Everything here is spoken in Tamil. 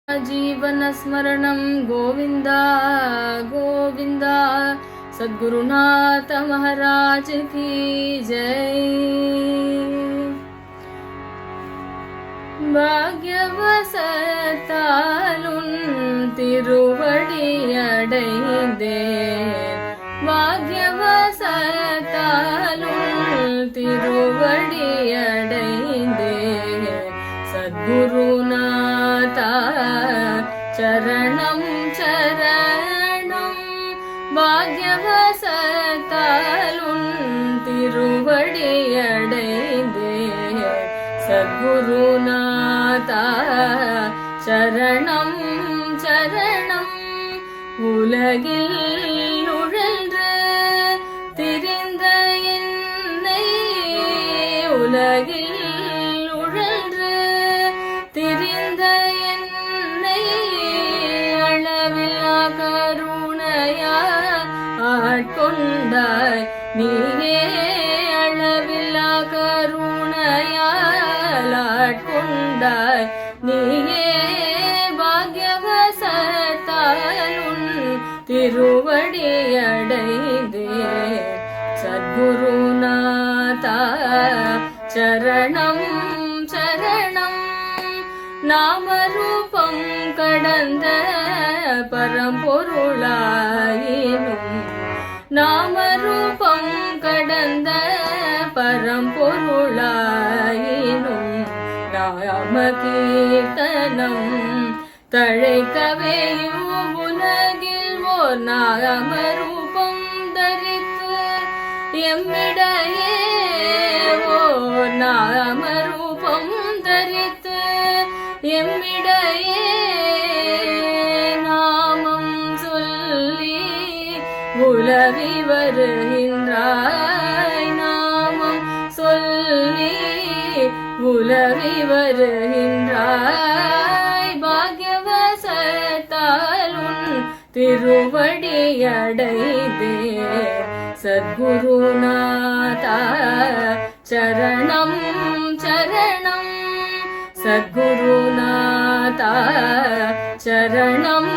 जीवन स्मरणं गोविंद गोविंद। सद्गुरुनाथ महाराज की जय। பாக்யவசத்தாலுன் திருவடியடைந்தேன், பாக்யவசத்தாலுன் திருவடியடைந்தேன். சத்குருநாதா சரணம் சரணம், பாக்யவசத்தாலுன் திருவடியடைந்தேன். சத்குருநாதா சரணம் சரணம். உலகில் உழன்று திரிந்த என்னை, உலகில் உழன்று திரிந்த என்னை அளவில்லா கருணையால் ஆட்கொண்டாய் நீயே, அளவில்லா கருணையால் ஆட்கொண்டாய் நீயே. பாக்யவசத்தாலுன் திருவடியடைந்தேன். சத்குருநாதா சரணம் சரணம். நாமரூபம் கடந்த பரம்பொருளாயினும், நாமரூபம் கடந்த பரம்பொருளாயினும், நாம கீர்த்தனம் தழைக்கவே உலகில் ஓர் நாமரூபம் தரித்து எம்மிடையே, ஓர் நாமரூபம் தரித்து எம்மிடையே நாமம் சொல்லி உலவி வருகின்றாய், நாமம் சொல்லி உலவி வருகின்றாய். பாக்யவசத்தாலுன் திருவடியடைந்தேன். சத்குருநாதா சரணம் சரணம், சத்குருநாதா சரணம்